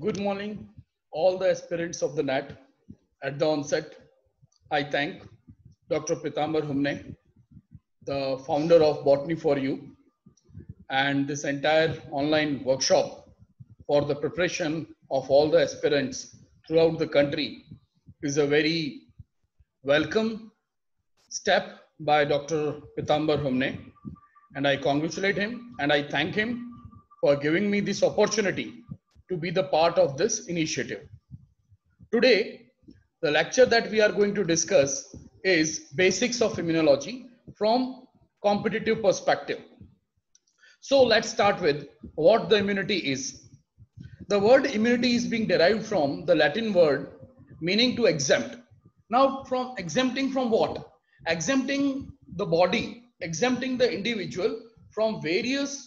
Good morning, all the aspirants of the NAT. At the onset, I thank Dr. Pitambar Humne, the founder of Botany for You, and this entire online workshop for the preparation of all the aspirants throughout the country is a very welcome step by Dr. Pitambar Humne, and I congratulate him and I thank him for giving me this opportunity to be the part of this initiative. Today, the lecture that we are going to discuss is basics of immunology from competitive perspective. So let's start with what the immunity is. The word immunity is being derived from the Latin word meaning to exempt. Now, from exempting from what? Exempting the body, exempting the individual from various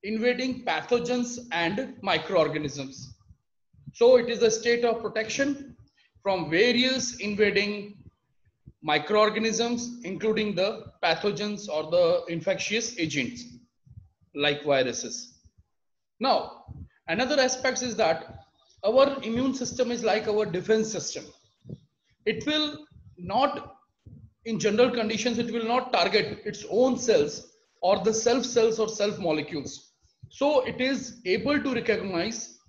invading pathogens and microorganisms. So it is a state of protection from various invading microorganisms, including the pathogens or the infectious agents like viruses. Now, another aspect is that our immune system is like our defense system. It will not, in general conditions, it will not target its own cells or the self cells or self molecules. So it is able to recognize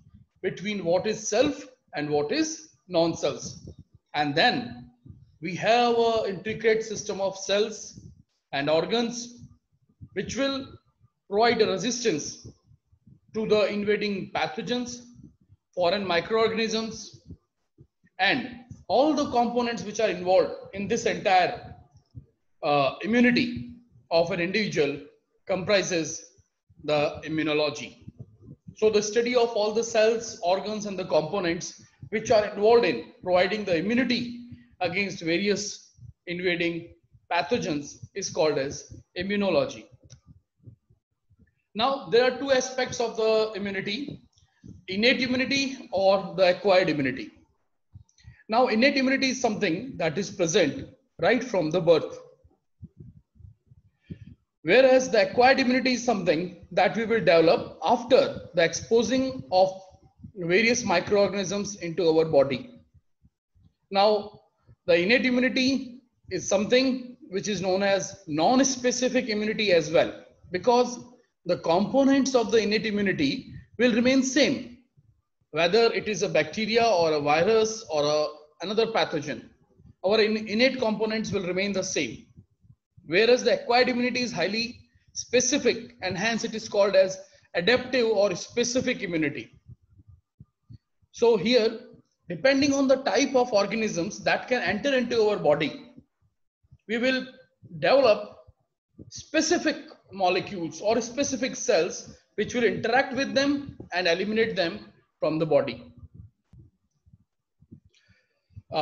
between what is self and what is non-selves. And then we have an intricate system of cells and organs which will provide a resistance to the invading pathogens, foreign microorganisms, and all the components which are involved in this entire immunity of an individual comprises the immunology. So the study of all the cells, organs, and the components which are involved in providing the immunity against various invading pathogens is called as immunology. Now, there are two aspects of the immunity, innate immunity or the acquired immunity. Now, innate immunity is something that is present right from the birth, whereas the acquired immunity is something that we will develop after the exposing of various microorganisms into our body. Now, the innate immunity is something which is known as non-specific immunity as well, because the components of the innate immunity will remain same, whether it is a bacteria or a virus or another pathogen. Our innate components will remain the same, whereas the acquired immunity is highly specific and hence it is called as adaptive or specific immunity. So here, depending on the type of organisms that can enter into our body, we will develop specific molecules or specific cells which will interact with them and eliminate them from the body.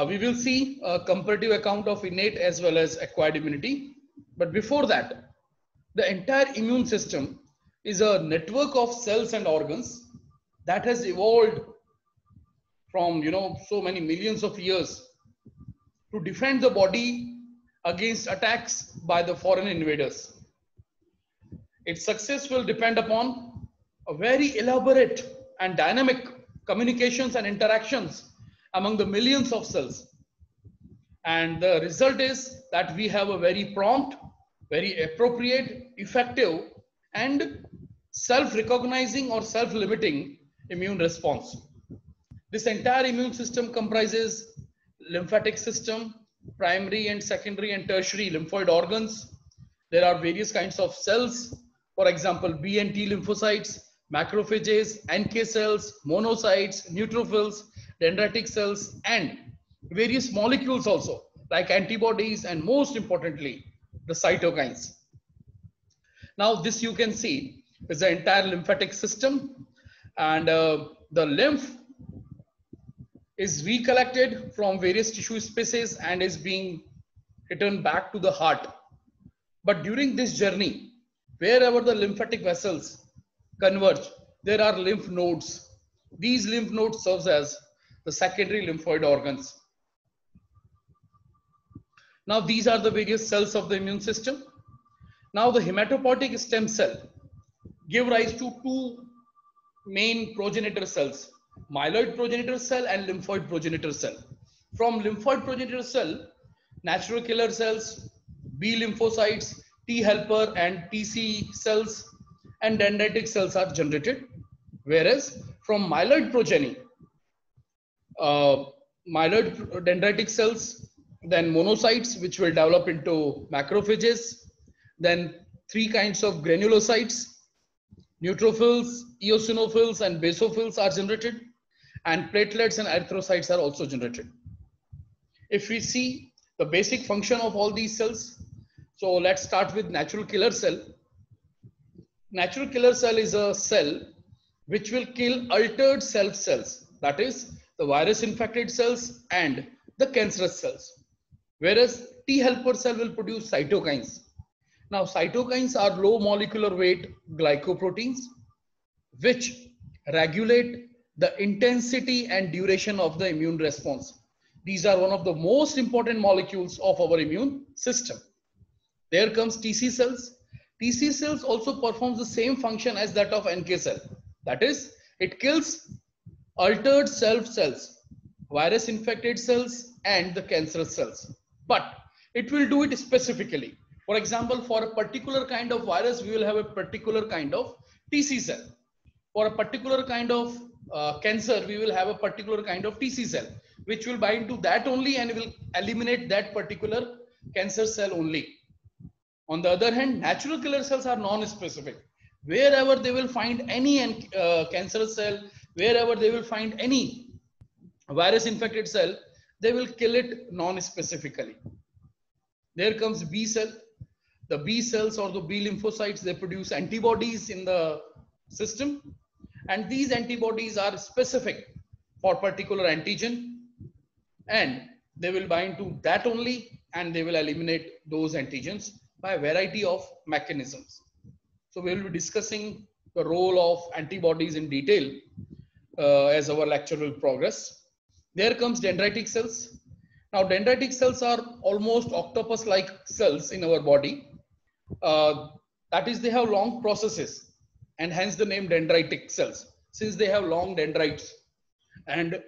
We will see a comparative account of innate as well as acquired immunity. But before that, the entire immune system is a network of cells and organs that has evolved from so many millions of years to defend the body against attacks by the foreign invaders. Its success will depend upon a very elaborate and dynamic communications and interactions among the millions of cells. And the result is that we have a very prompt, very appropriate, effective, and self-recognizing or self-limiting immune response. This entire immune system comprises lymphatic system, primary and secondary and tertiary lymphoid organs. There are various kinds of cells, for example, B and T lymphocytes, macrophages, NK cells, monocytes, neutrophils, dendritic cells, and various molecules also, like antibodies and most importantly, the cytokines. Now, this you can see is the entire lymphatic system, and the lymph is recollected from various tissue species and is being returned back to the heart. But during this journey, wherever the lymphatic vessels converge, there are lymph nodes. These lymph nodes serve as the secondary lymphoid organs. Now, these are the various cells of the immune system. Now, the hematopoietic stem cell give rise to two main progenitor cells. myeloid progenitor cell and lymphoid progenitor cell. From lymphoid progenitor cell, natural killer cells, B lymphocytes, T helper and TC cells and dendritic cells are generated. Whereas from myeloid progeny, uh, myeloid dendritic cells, then monocytes, which will develop into macrophages, then three kinds of granulocytes, neutrophils, eosinophils, and basophils are generated, and platelets and erythrocytes are also generated. If we see the basic function of all these cells, so let's start with natural killer cell. Natural killer cell is a cell which will kill altered self cells, that is, the virus infected cells and the cancerous cells. Whereas T helper cell will produce cytokines. Now, cytokines are low molecular weight glycoproteins which regulate the intensity and duration of the immune response. These are one of the most important molecules of our immune system. There comes TC cells. TC cells also performs the same function as that of NK cell. That is, it kills altered self cells, virus infected cells and the cancerous cells. But it will do it specifically. For example, for a particular kind of virus, we will have a particular kind of TC cell. For a particular kind of cancer, we will have a particular kind of TC cell, which will bind to that only and will eliminate that particular cancer cell only. On the other hand, natural killer cells are non-specific. Wherever they will find any cancerous cell, wherever they will find any virus infected cell, they will kill it non-specifically. There comes B cell. The B cells or the B lymphocytes, they produce antibodies in the system, and these antibodies are specific for particular antigen, and they will bind to that only and they will eliminate those antigens by a variety of mechanisms. So we will be discussing the role of antibodies in detail as our lecture will progress. There comes dendritic cells. Now, dendritic cells are almost octopus-like cells in our body. That is, they have long processes and hence the name dendritic cells, since they have long dendrites. And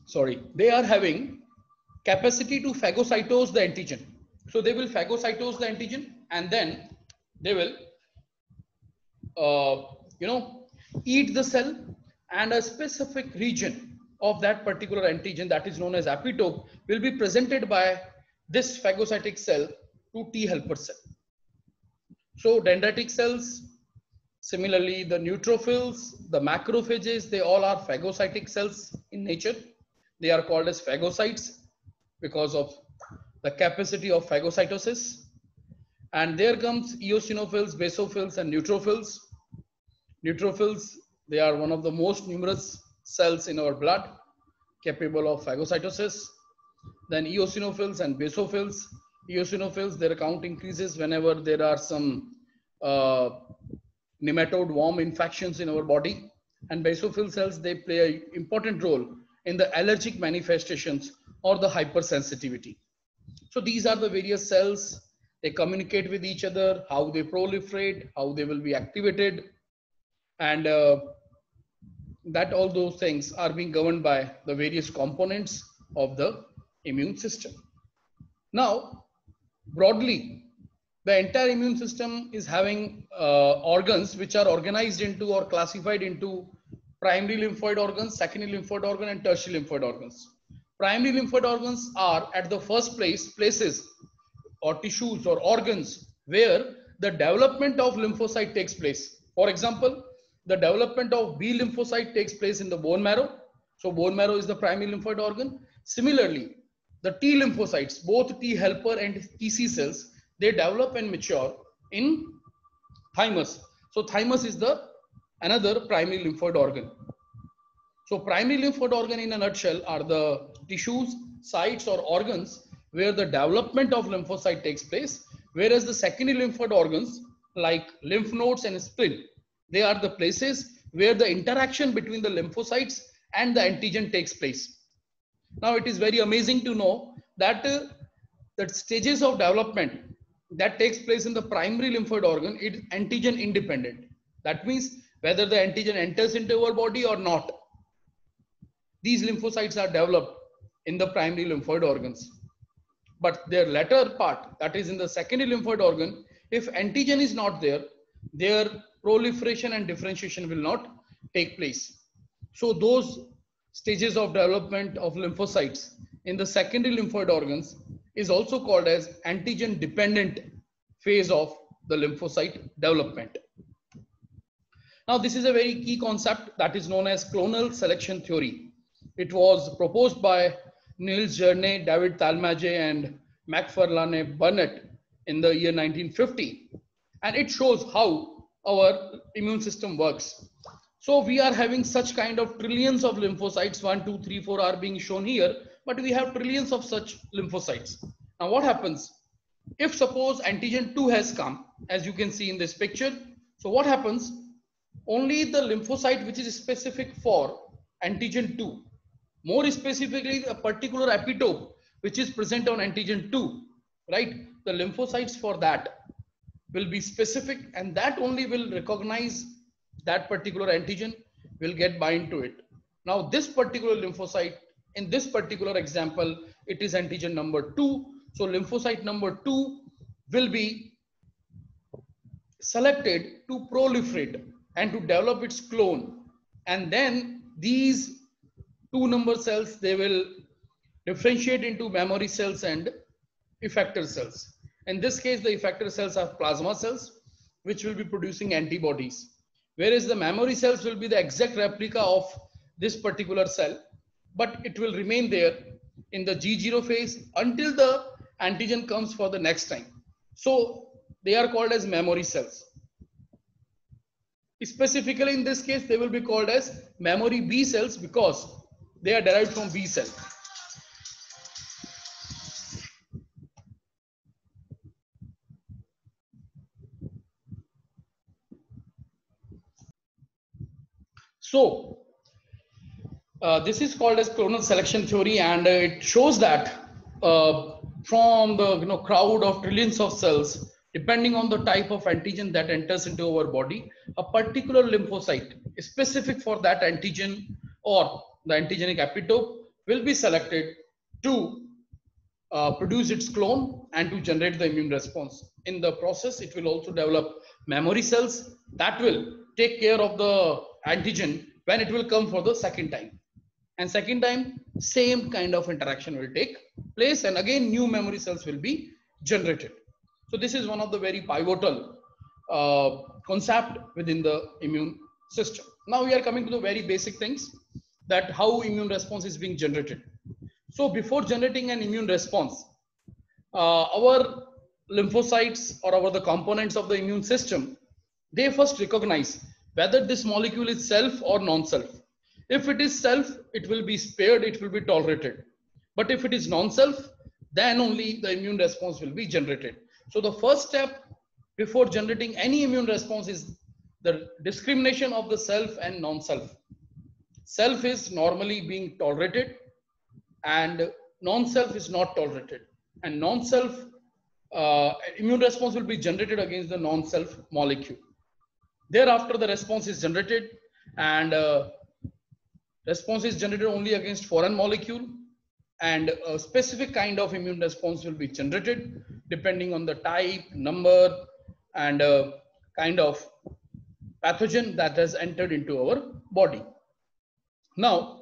sorry, they are having capacity to phagocytose the antigen. So they will phagocytose the antigen and then they will, eat the cell, and a specific region of that particular antigen that is known as epitope will be presented by this phagocytic cell to T helper cell. So dendritic cells, similarly the neutrophils, the macrophages, they all are phagocytic cells in nature. They are called as phagocytes because of the capacity of phagocytosis. And there comes eosinophils, basophils, and neutrophils. Neutrophils, they are one of the most numerous cells in our blood capable of phagocytosis. Then eosinophils and basophils. Eosinophils, their count increases whenever there are some nematode worm infections in our body. And basophil cells, they play an important role in the allergic manifestations or the hypersensitivity. So these are the various cells. They communicate with each other, how they proliferate, how they will be activated, and that all those things are being governed by the various components of the immune system. Now, broadly, the entire immune system is having organs which are organized into or classified into primary lymphoid organs, secondary lymphoid organ, and tertiary lymphoid organs. Primary lymphoid organs are at the first places or tissues or organs where the development of lymphocyte takes place. For example, the development of B lymphocyte takes place in the bone marrow. So bone marrow is the primary lymphoid organ. Similarly, the T lymphocytes, both T helper and TC cells, they develop and mature in thymus. So thymus is another primary lymphoid organ. So primary lymphoid organ in a nutshell are the tissues, sites or organs where the development of lymphocyte takes place, whereas the secondary lymphoid organs like lymph nodes and spleen, they are the places where the interaction between the lymphocytes and the antigen takes place. Now it is very amazing to know that the stages of development that takes place in the primary lymphoid organ is antigen independent. That means whether the antigen enters into our body or not. These lymphocytes are developed in the primary lymphoid organs. But their latter part, that is in the secondary lymphoid organ, if antigen is not there, their proliferation and differentiation will not take place. So those stages of development of lymphocytes in the secondary lymphoid organs is also called as antigen dependent phase of the lymphocyte development. Now this is a very key concept that is known as clonal selection theory. It was proposed by Niels Jerne, David Talmage and Macfarlane Burnett in the year 1950, and it shows how our immune system works. So we are having such kind of trillions of lymphocytes, 1, 2, 3, 4 are being shown here, but we have trillions of such lymphocytes. Now what happens? If suppose antigen 2 has come, as you can see in this picture, so what happens? Only the lymphocyte which is specific for antigen 2, more specifically a particular epitope which is present on antigen 2, right? The lymphocytes for that will be specific, and that only will recognize that particular antigen, will get bind to it. Now this particular lymphocyte, in this particular example, it is antigen number 2. So lymphocyte number 2 will be selected to proliferate and to develop its clone. And then these 2 number cells, they will differentiate into memory cells and effector cells. In this case, the effector cells are plasma cells, which will be producing antibodies, whereas the memory cells will be the exact replica of this particular cell, but it will remain there in the G0 phase until the antigen comes for the next time. So they are called as memory cells. Specifically in this case, they will be called as memory B cells because they are derived from B cell. So this is called as clonal selection theory, and it shows that from the crowd of trillions of cells, depending on the type of antigen that enters into our body, a particular lymphocyte specific for that antigen or the antigenic epitope will be selected to produce its clone and to generate the immune response. In the process, it will also develop memory cells that will take care of the antigen when it will come for the second time. And second time, same kind of interaction will take place, and again new memory cells will be generated. So this is one of the very pivotal concept within the immune system. Now we are coming to the very basic things, that how immune response is being generated. So before generating an immune response, our lymphocytes or the components of the immune system, they first recognize whether this molecule is self or non-self. If it is self, it will be spared, it will be tolerated. But if it is non-self, then only the immune response will be generated. So the first step before generating any immune response is the discrimination of the self and non-self. Self is normally being tolerated and non-self is not tolerated. And non-self immune response will be generated against the non-self molecule. Thereafter, the response is generated, and response is generated only against foreign molecule, and a specific kind of immune response will be generated depending on the type, number, and kind of pathogen that has entered into our body. Now,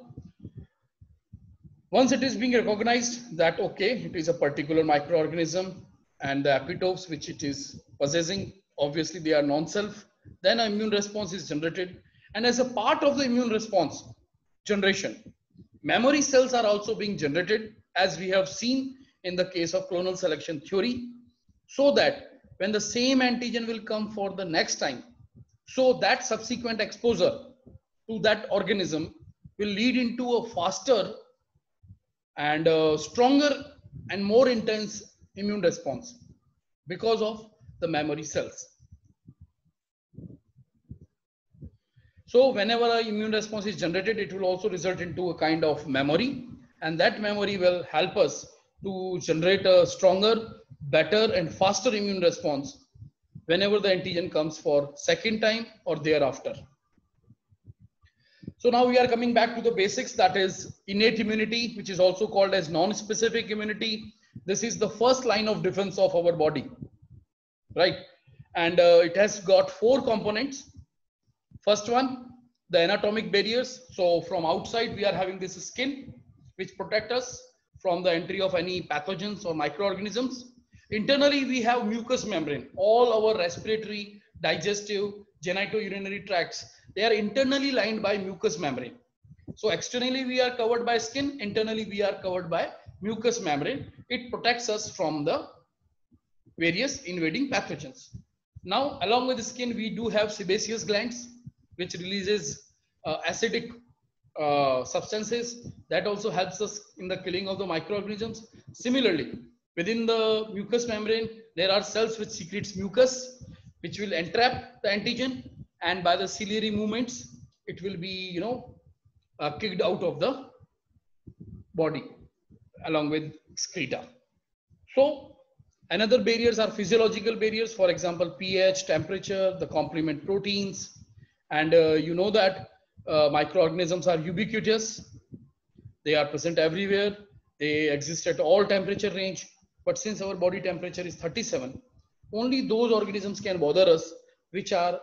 once it is being recognized that, okay, it is a particular microorganism and the epitopes which it is possessing, obviously they are non-self, then an immune response is generated. And as a part of the immune response generation, memory cells are also being generated, as we have seen in the case of clonal selection theory, so that when the same antigen will come for the next time, so that subsequent exposure to that organism will lead into a faster and stronger and more intense immune response because of the memory cells. So whenever an immune response is generated, it will also result into a kind of memory, and that memory will help us to generate a stronger, better and faster immune response whenever the antigen comes for second time or thereafter. So now we are coming back to the basics, that is innate immunity, which is also called as non-specific immunity. This is the first line of defense of our body, right? And it has got 4 components. First one, the anatomic barriers. So from outside, we are having this skin, which protect us from the entry of any pathogens or microorganisms. Internally, we have mucous membrane. All our respiratory, digestive, genitourinary tracts, they are internally lined by mucous membrane. So externally, we are covered by skin. Internally, we are covered by mucous membrane. It protects us from the various invading pathogens. Now, along with the skin, we do have sebaceous glands, which releases acidic substances that also helps us in the killing of the microorganisms. Similarly, within the mucous membrane, there are cells which secretes mucus, which will entrap the antigen, and by the ciliary movements, it will be, kicked out of the body along with excreta. So another barriers are physiological barriers, for example, pH, temperature, the complement proteins, and you know that microorganisms are ubiquitous. They are present everywhere. They exist at all temperature range. But since our body temperature is 37, only those organisms can bother us which are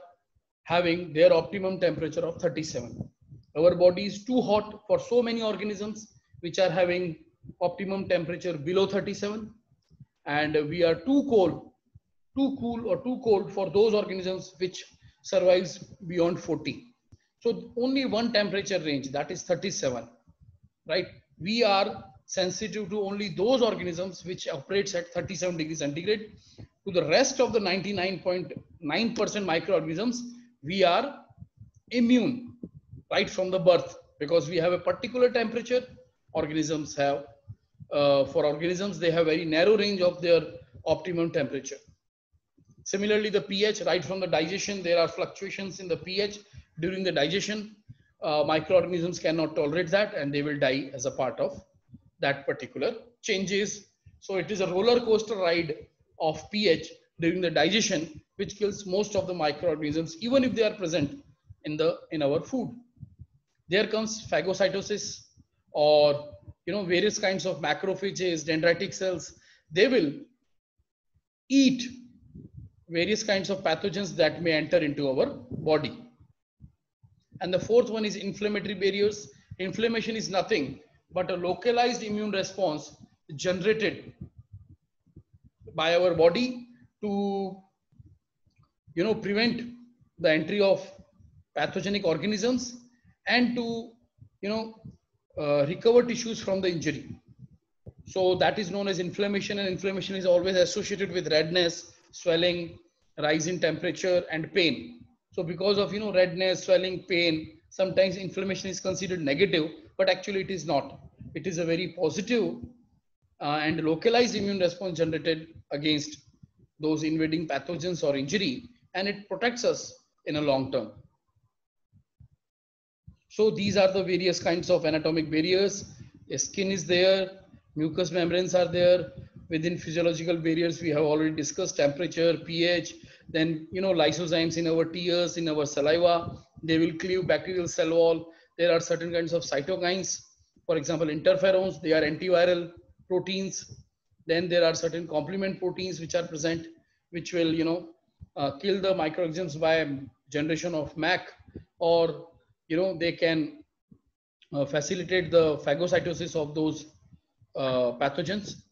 having their optimum temperature of 37. Our body is too hot for so many organisms which are having optimum temperature below 37. And we are too cool or too cold for those organisms which survives beyond 40. So only one temperature range, that is 37, right? We are sensitive to only those organisms which operates at 37 degrees centigrade. To the rest of the 99.9% microorganisms, we are immune right from the birth, because we have a particular temperature. Organisms have, for organisms, they have very narrow range of their optimum temperature. Similarly, the pH, right from the digestion, there are fluctuations in the pH during the digestion. Microorganisms cannot tolerate that, and they will die as a part of that particular changes. So it is a roller coaster ride of pH during the digestion, which kills most of the microorganisms, even if they are present in our food. There comes phagocytosis, or various kinds of macrophages, dendritic cells. They will eat various kinds of pathogens that may enter into our body. And the fourth one is inflammatory barriers. Inflammation is nothing but a localized immune response generated by our body to prevent the entry of pathogenic organisms and to recover tissues from the injury. So that is known as inflammation, and inflammation is always associated with redness, swelling, rise in temperature, and pain. So because of redness, swelling, pain, sometimes inflammation is considered negative, but actually it is not. It is a very positive and localized immune response generated against those invading pathogens or injury, and it protects us in a long term. So these are the various kinds of anatomic barriers. Skin is there, mucous membranes are there. Within physiological barriers, we have already discussed temperature, pH, then lysozymes in our tears, in our saliva. They will cleave bacterial cell wall. There are certain kinds of cytokines, for example, interferons. They are antiviral proteins. Then there are certain complement proteins which are present, which will kill the microorganisms by generation of MAC, or they can facilitate the phagocytosis of those pathogens.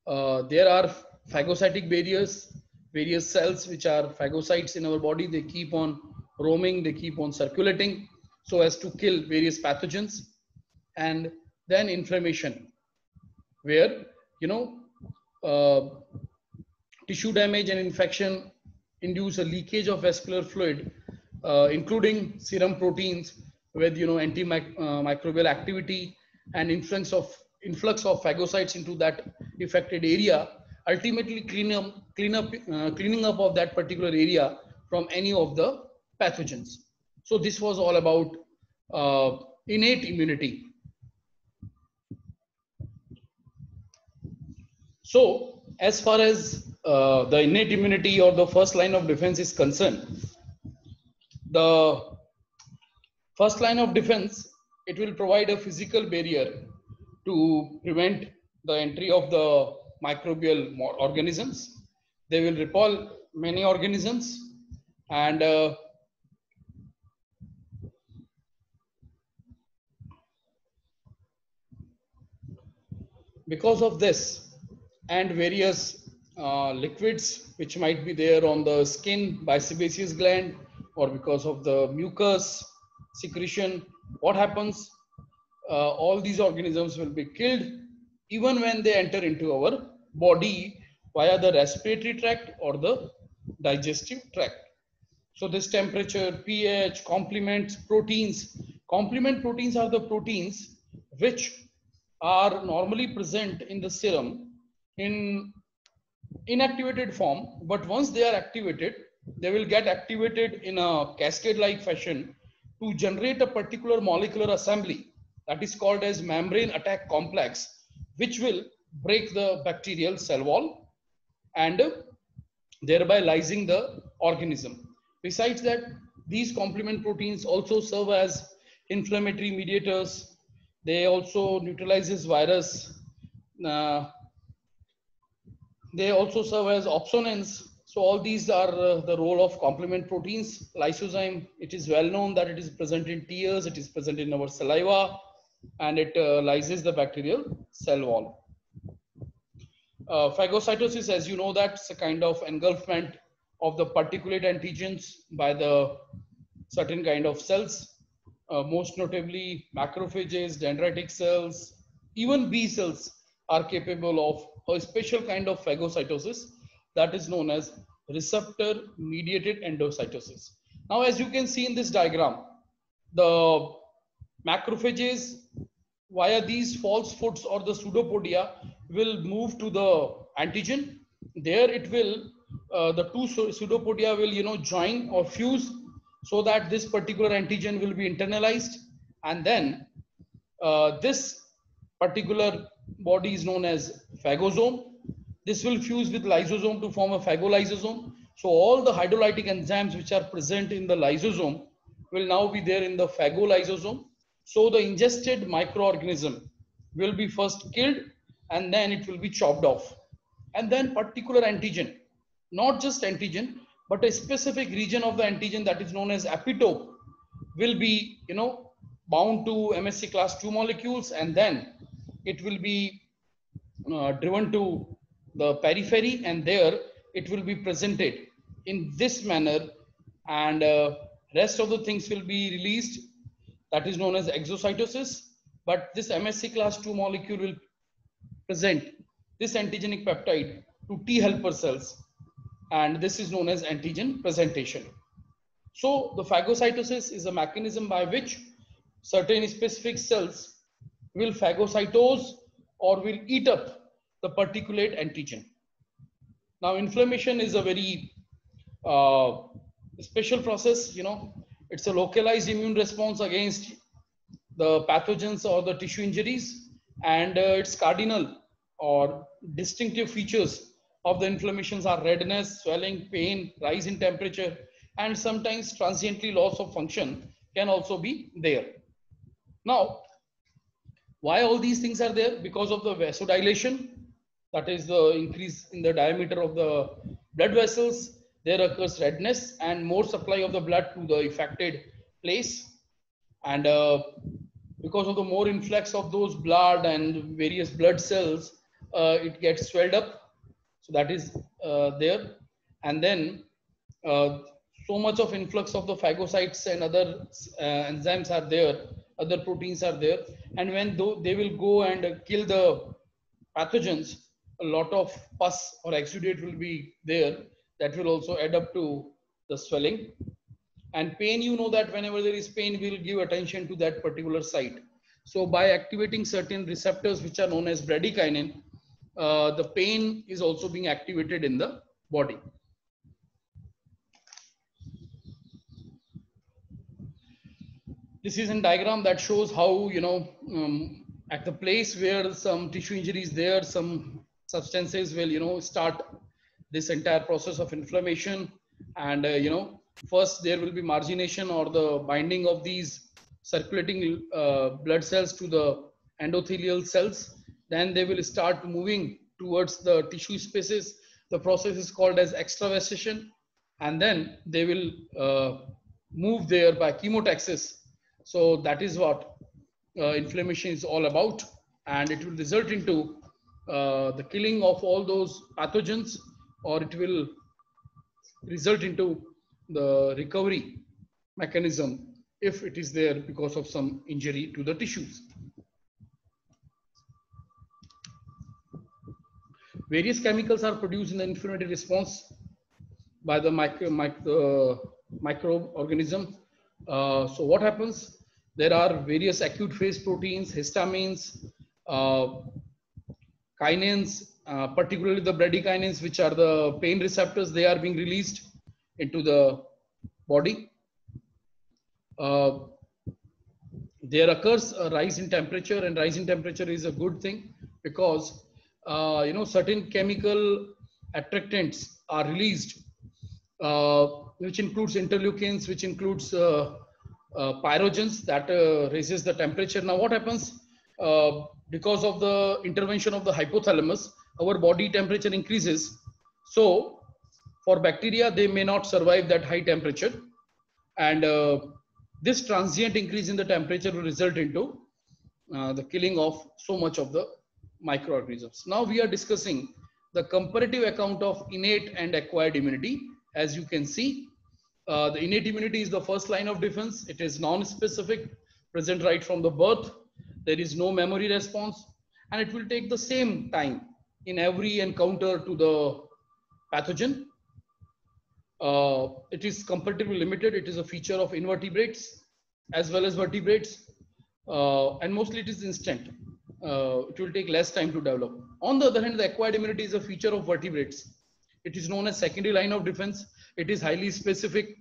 There are phagocytic barriers, various cells which are phagocytes in our body. They keep on roaming, they keep on circulating so as to kill various pathogens. And then inflammation, where tissue damage and infection induce a leakage of vascular fluid, including serum proteins with antimicrobial activity and influx of phagocytes into that affected area, ultimately cleaning up of that particular area from any of the pathogens. So this was all about innate immunity. So as far as the innate immunity or the first line of defense is concerned, the First line of defense, it will provide a physical barrier to prevent the entry of the microbial organisms. They will repel many organisms, and because of this and various liquids which might be there on the skin by sebaceous gland, or because of the mucus secretion, what happens, all these organisms will be killed even when they enter into our body via the respiratory tract or the digestive tract. So this temperature, pH, complement proteins. Complement proteins are the proteins which are normally present in the serum in inactivated form, but once they are activated, they will get activated in a cascade-like fashion to generate a particular molecular assembly that is called as membrane attack complex, which will break the bacterial cell wall and thereby lysing the organism. Besides that, these complement proteins also serve as inflammatory mediators. They also neutralizes virus. Uh, they also serve as opsonins. So all these are the role of complement proteins. Lysozyme, it is well known that it is present in tears, it is present in our saliva, and it lyses the bacterial cell wall. Phagocytosis, as you know, that's a kind of engulfment of the particulate antigens by the certain kind of cells, most notably macrophages, dendritic cells, even B cells are capable of a special kind of phagocytosis that is known as receptor mediated endocytosis. Now, as you can see in this diagram, the macrophages via these false foots or the pseudopodia will move to the antigen. There it will, the two pseudopodia will, join or fuse so that this particular antigen will be internalized. And then this particular body is known as phagosome. This will fuse with lysosome to form a phagolysosome. So all the hydrolytic enzymes which are present in the lysosome will now be there in the phagolysosome. So the ingested microorganism will be first killed and then it will be chopped off. And then particular antigen, not just antigen, but a specific region of the antigen that is known as epitope will be, bound to MSC class 2 molecules, and then it will be driven to the periphery, and there it will be presented in this manner, and rest of the things will be released. That is known as exocytosis. But this MSC class 2 molecule will present this antigenic peptide to T helper cells, and this is known as antigen presentation. So the phagocytosis is a mechanism by which certain specific cells will phagocytose or will eat up the particulate antigen. Now, inflammation is a very special process. It's a localized immune response against the pathogens or the tissue injuries, and its cardinal or distinctive features of the inflammations are redness, swelling, pain, rise in temperature, and sometimes transiently loss of function can also be there. Now, why all these things are there? Because of the vasodilation, that is the increase in the diameter of the blood vessels. There occurs redness and more supply of the blood to the affected place, and because of the more influx of those blood and various blood cells, it gets swelled up. So that is there. And then so much of influx of the phagocytes and other enzymes are there, other proteins are there, and when they will go and kill the pathogens, a lot of pus or exudate will be there that will also add up to the swelling. And pain, that whenever there is pain, we'll give attention to that particular site. So by activating certain receptors which are known as bradykinin, the pain is also being activated in the body. This is a diagram that shows how, at the place where some tissue injury is there, some substances will, start this entire process of inflammation. And, first there will be margination or the binding of these circulating blood cells to the endothelial cells. Then they will start moving towards the tissue spaces. The process is called as extravasation, and then they will move there by chemotaxis. So that is what inflammation is all about, and it will result into the killing of all those pathogens, or it will result into the recovery mechanism if it is there because of some injury to the tissues. Various chemicals are produced in the inflammatory response by the microorganism. So what happens? There are various acute phase proteins, histamines, kinins, particularly the bradykinins, which are the pain receptors. They are being released into the body. There occurs a rise in temperature, and rise in temperature is a good thing because certain chemical attractants are released, which includes interleukins, which includes pyrogens that raises the temperature. Now what happens? Because of the intervention of the hypothalamus, our body temperature increases. So for bacteria, they may not survive that high temperature, and this transient increase in the temperature will result into the killing of so much of the microorganisms. Now we are discussing the comparative account of innate and acquired immunity. As you can see, the innate immunity is the first line of defense. It is non-specific, present right from the birth. There is no memory response, and it will take the same time in every encounter to the pathogen. It is comparatively limited. It is a feature of invertebrates as well as vertebrates, and mostly it is instant. It will take less time to develop. On the other hand, the acquired immunity is a feature of vertebrates. It is known as secondary line of defense. It is highly specific.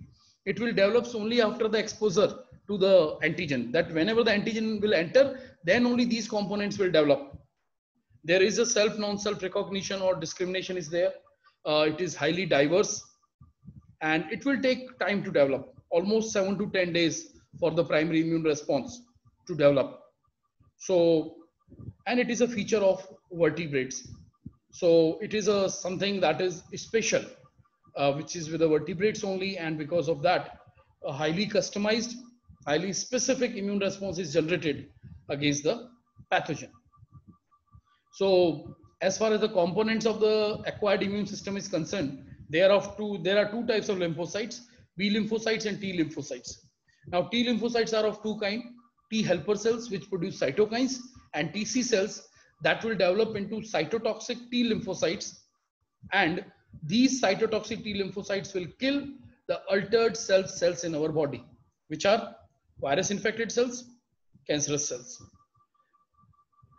It will develop only after the exposure to the antigen. That whenever the antigen will enter, then only these components will develop. There is a self, non-self recognition or discrimination is there. It is highly diverse, and it will take time to develop, almost 7 to 10 days for the primary immune response to develop. So, and it is a feature of vertebrates. So it is something that is special, which is with the vertebrates only, and because of that, a highly customized, highly specific immune response is generated against the pathogen. So as far as the components of the acquired immune system is concerned, there are two types of lymphocytes, B lymphocytes and T lymphocytes. Now T lymphocytes are of two kinds: T helper cells, which produce cytokines, and TC cells that will develop into cytotoxic T lymphocytes, and these cytotoxic T lymphocytes will kill the altered cells in our body, which are virus infected cells, cancerous cells.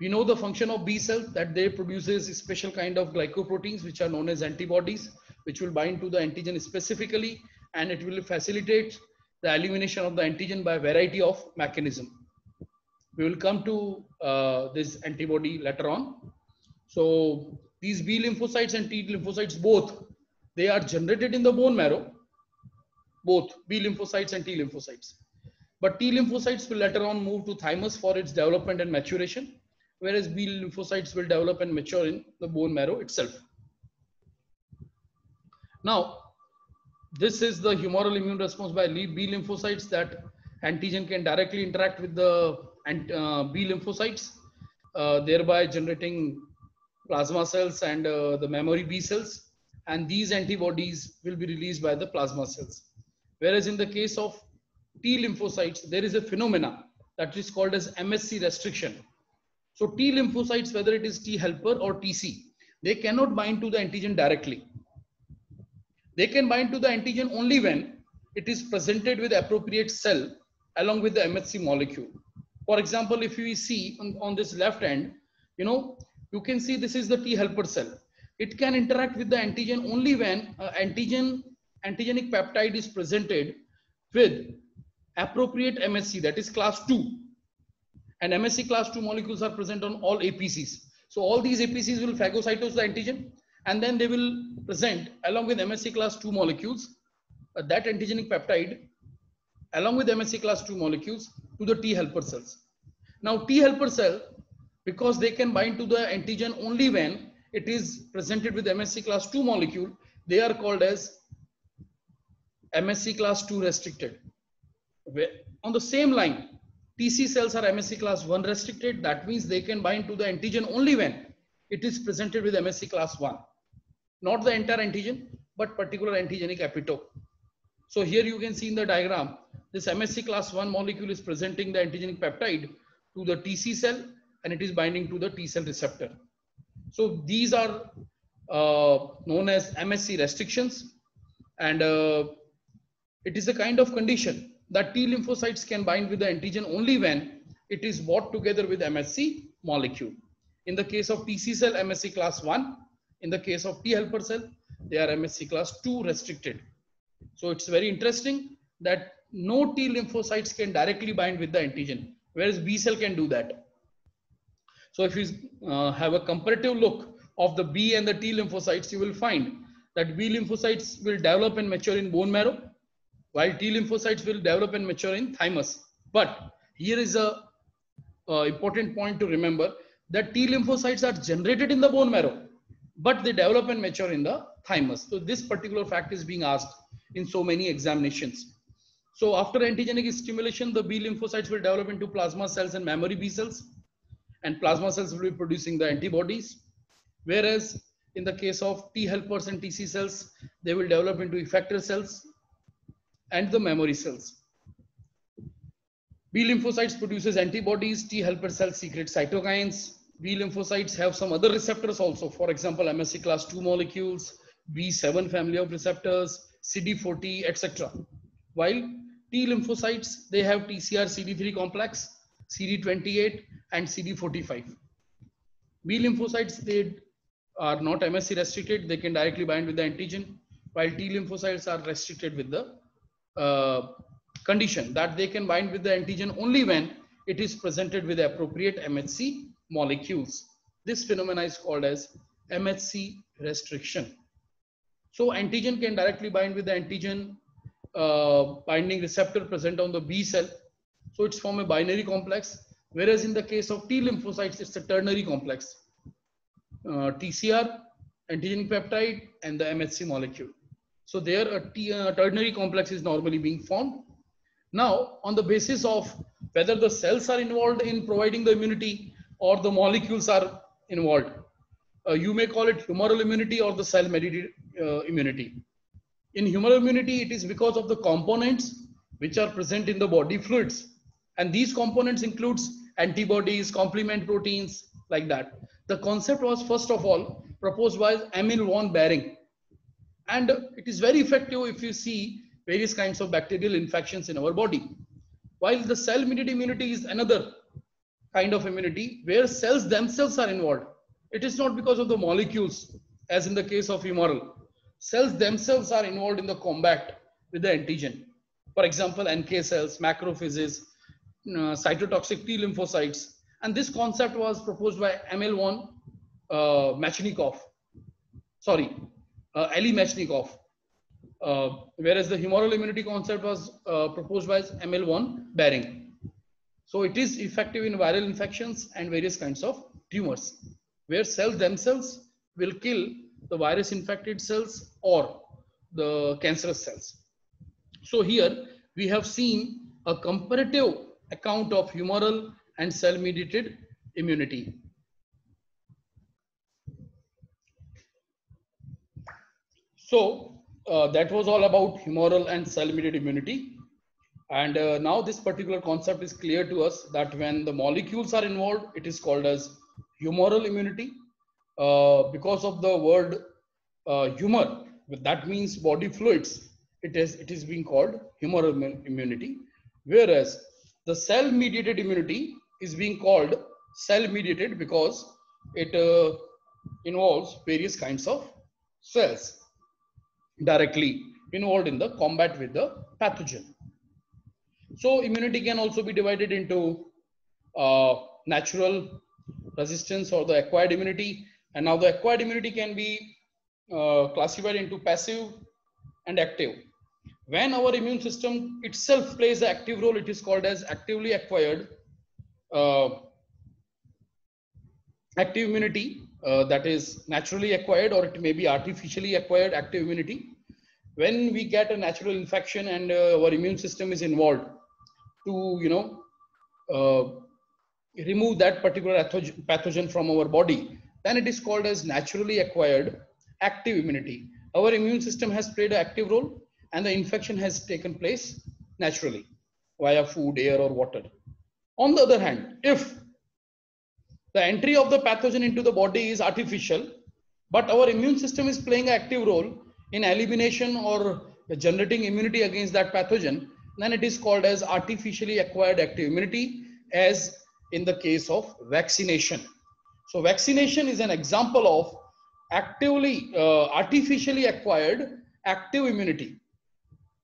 We know the function of B cells, that they produces a special kind of glycoproteins which are known as antibodies, which will bind to the antigen specifically, and it will facilitate the elimination of the antigen by a variety of mechanisms. We will come to this antibody later on. So these B lymphocytes and T lymphocytes, both, they are generated in the bone marrow, both B lymphocytes and T lymphocytes. But T lymphocytes will later on move to thymus for its development and maturation, whereas B lymphocytes will develop and mature in the bone marrow itself. Now, this is the humoral immune response by B lymphocytes, that antigen can directly interact with the B lymphocytes, thereby generating plasma cells and the memory B cells, and these antibodies will be released by the plasma cells. Whereas in the case of T lymphocytes, there is a phenomena that is called as MSC restriction. So T lymphocytes, whether it is T helper or TC, they cannot bind to the antigen directly. They can bind to the antigen only when it is presented with appropriate cell along with the MHC molecule. For example, if we see on this left end, you can see this is the T helper cell. It can interact with the antigen only when antigenic peptide is presented with appropriate MHC, that is class 2. And MHC class 2 molecules are present on all APCs. So all these APCs will phagocytose the antigen, and then they will present along with MHC class 2 molecules, that antigenic peptide along with MHC class 2 molecules to the T helper cells. Now T helper cell, because they can bind to the antigen only when it is presented with MSC class 2 molecule, they are called as MSC class 2 restricted. On the same line, TC cells are MSC class 1 restricted. That means they can bind to the antigen only when it is presented with MSC class 1. Not the entire antigen, but particular antigenic epitope. So here you can see in the diagram, this MSC class 1 molecule is presenting the antigenic peptide to the TC cell and it is binding to the T cell receptor. So these are known as MSC restrictions, and it is a kind of condition that T lymphocytes can bind with the antigen only when it is brought together with MSC molecule. In the case of TC cell, MSC class 1. In the case of T helper cell, they are MSC class 2 restricted. So it's very interesting that no T lymphocytes can directly bind with the antigen, whereas B cell can do that. So if you have a comparative look of the B and the T lymphocytes, you will find that B lymphocytes will develop and mature in bone marrow, while T lymphocytes will develop and mature in thymus. But here is a important point to remember, that T lymphocytes are generated in the bone marrow, but they develop and mature in the thymus. So this particular fact is being asked in so many examinations. So after antigenic stimulation, the B lymphocytes will develop into plasma cells and memory B cells, and plasma cells will be producing the antibodies. Whereas in the case of T helpers and TC cells, they will develop into effector cells and the memory cells. B lymphocytes produces antibodies, T helper cells secrete cytokines. B lymphocytes have some other receptors also, for example, MSC class 2 molecules, B7 family of receptors, CD40, etc. While T lymphocytes, they have TCR CD3 complex, CD28 and CD45. B lymphocytes, they are not MSC restricted, they can directly bind with the antigen, while T lymphocytes are restricted with the condition that they can bind with the antigen only when it is presented with the appropriate MHC molecules. This phenomena is called as MHC restriction. So antigen can directly bind with the antigen binding receptor present on the B cell. So it's from a binary complex, whereas in the case of T lymphocytes, it's a ternary complex. TCR, antigenic peptide, and the MHC molecule. So there a ternary complex is normally being formed. Now, on the basis of whether the cells are involved in providing the immunity or the molecules are involved, you may call it humoral immunity or the cell-mediated immunity. In humoral immunity, it is because of the components which are present in the body fluids. And these components includes antibodies, complement proteins, like that. The concept was first of all proposed by Emil von Behring. And it is very effective if you see various kinds of bacterial infections in our body. While the cell-mediated immunity is another kind of immunity where cells themselves are involved. It is not because of the molecules, as in the case of humoral. Cells themselves are involved in the combat with the antigen. For example, NK cells, macrophages, cytotoxic T lymphocytes. And this concept was proposed by Emil von Machnikov. Sorry, Elie Machnikov. Whereas the humoral immunity concept was proposed by Emil von Behring. So it is effective in viral infections and various kinds of tumors, where cells themselves will kill the virus infected cells or the cancerous cells. So here we have seen a comparative account of humoral and cell mediated immunity. So that was all about humoral and cell mediated immunity. And now this particular concept is clear to us that when the molecules are involved, it is called as humoral immunity. Because of the word humor, that means body fluids, it is being called humoral immunity. Whereas the cell mediated immunity is being called cell mediated because it involves various kinds of cells directly involved in the combat with the pathogen. So immunity can also be divided into natural resistance or the acquired immunity. And now the acquired immunity can be classified into passive and active. When our immune system itself plays an active role, it is called as actively acquired uh, active immunity, that is naturally acquired, or it may be artificially acquired active immunity. When we get a natural infection and our immune system is involved to, uh, remove that particular pathogen from our body, then it is called as naturally acquired active immunity. Our immune system has played an active role and the infection has taken place naturally via food, air, or water. On the other hand, if the entry of the pathogen into the body is artificial, but our immune system is playing an active role in elimination or generating immunity against that pathogen, then it is called as artificially acquired active immunity, as in the case of vaccination. So vaccination is an example of artificially acquired active immunity.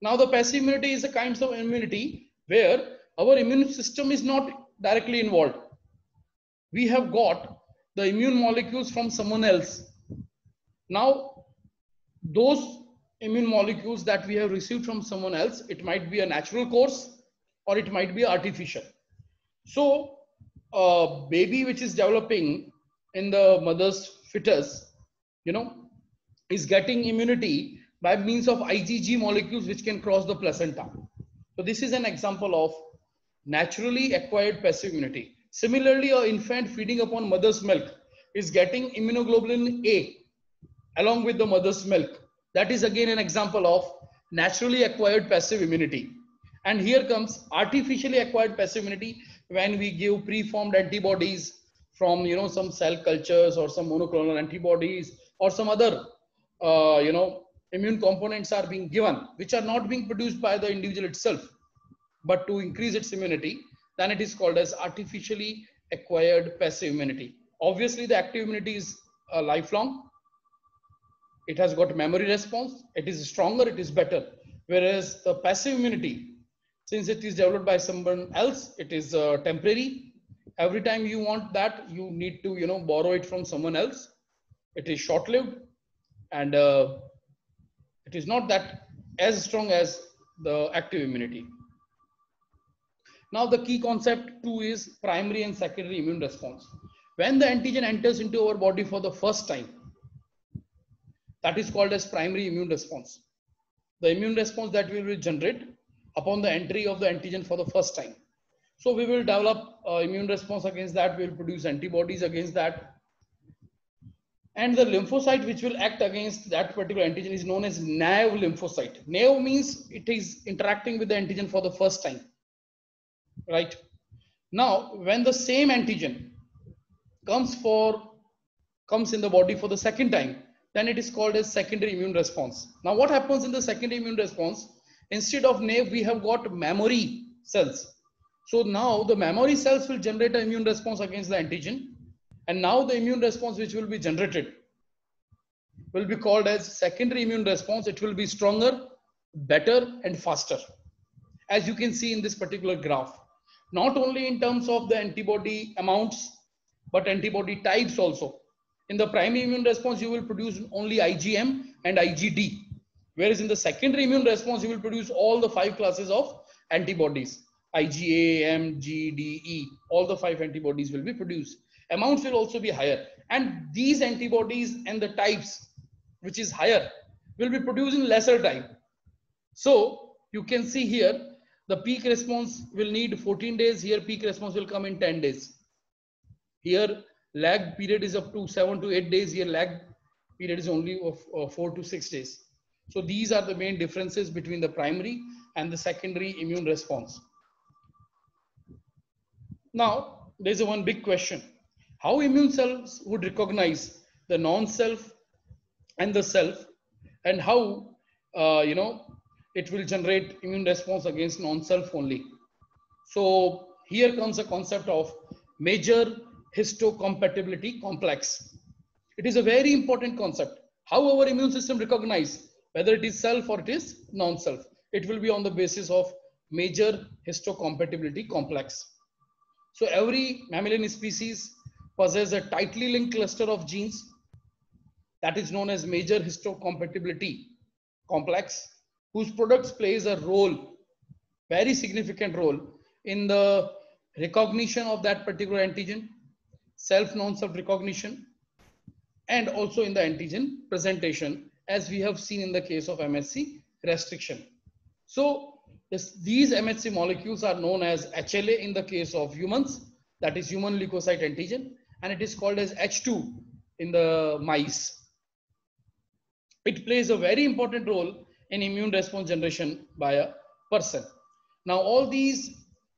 Now the passive immunity is a kind of immunity where our immune system is not directly involved. We have got the immune molecules from someone else. Now, those immune molecules that we have received from someone else, it might be a natural course or it might be artificial. So, a baby which is developing in the mother's fetus, is getting immunity by means of IgG molecules which can cross the placenta. So, this is an example of naturally acquired passive immunity. Similarly, an infant feeding upon mother's milk is getting immunoglobulin A along with the mother's milk. That is again an example of naturally acquired passive immunity. And here comes artificially acquired passive immunity when we give preformed antibodies from some cell cultures or some monoclonal antibodies or some other immune components are being given which are not being produced by the individual itself, but to increase its immunity, then it is called as artificially acquired passive immunity. Obviously, the active immunity is lifelong. It has got memory response. It is stronger. It is better. Whereas the passive immunity, since it is developed by someone else, it is temporary. Every time you want that, you need to borrow it from someone else. It is short-lived, and it is not that as strong as the active immunity. Now the key concept too is primary and secondary immune response. When the antigen enters into our body for the first time, that is called as primary immune response. The immune response that we will generate upon the entry of the antigen for the first time. So we will develop immune response against that. We will produce antibodies against that. And the lymphocyte which will act against that particular antigen is known as naive lymphocyte. Naive means it is interacting with the antigen for the first time. Right. Now, when the same antigen comes in the body for the second time, then it is called as secondary immune response. Now, what happens in the secondary immune response? Instead of naive, we have got memory cells. So now the memory cells will generate an immune response against the antigen. And now the immune response which will be generated will be called as secondary immune response. It will be stronger, better, and faster. As you can see in this particular graph, not only in terms of the antibody amounts, but antibody types also. In the primary immune response, you will produce only IgM and IgD. Whereas in the secondary immune response, you will produce all the 5 classes of antibodies. IgA, M, G, D, E, all the 5 antibodies will be produced. Amounts will also be higher. And these antibodies and the types, which is higher, will be produced in lesser time. So you can see here, the peak response will need 14 days. Here, peak response will come in 10 days. Here, lag period is up to 7 to 8 days. Here, lag period is only of 4 to 6 days. So these are the main differences between the primary and the secondary immune response. Now, there's one big question. How immune cells would recognize the non-self and the self, and how, it will generate immune response against non-self only. So here comes a concept of major histocompatibility complex. It is a very important concept. How our immune system recognize whether it is self or it is non-self. It will be on the basis of major histocompatibility complex. So every mammalian species possesses a tightly linked cluster of genes that is known as major histocompatibility complex. whose products plays a role, very significant role in the recognition of that particular antigen, self non-self recognition, and also in the antigen presentation, as we have seen in the case of MHC restriction. So these MHC molecules are known as HLA in the case of humans, that is human leukocyte antigen, and it is called as H2 in the mice. It plays a very important role in immune response generation by a person. Now, all these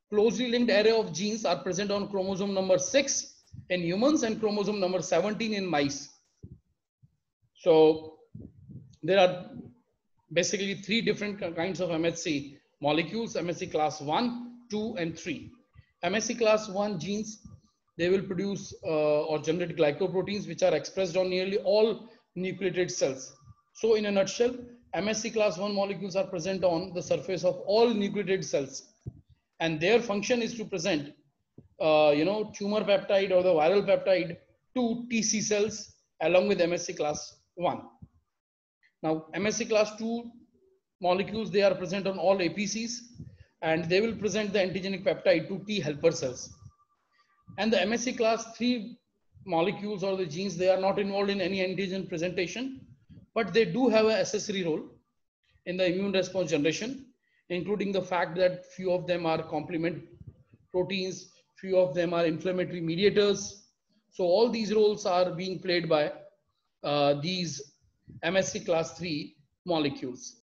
closely linked array of genes are present on chromosome number 6 in humans and chromosome number 17 in mice. So there are basically 3 different kinds of MHC molecules: MHC class 1, 2, and 3. MHC class 1 genes, they will produce or generate glycoproteins which are expressed on nearly all nucleated cells. So in a nutshell, MHC class 1 molecules are present on the surface of all nucleated cells, and their function is to present tumor peptide or the viral peptide to TC cells along with MHC class 1. Now, MHC class 2 molecules, they are present on all APCs, and they will present the antigenic peptide to T helper cells. And the MHC class 3 molecules or the genes, they are not involved in any antigen presentation, but they do have an accessory role in the immune response generation, including the fact that few of them are complement proteins, few of them are inflammatory mediators. So all these roles are being played by these MHC class 3 molecules.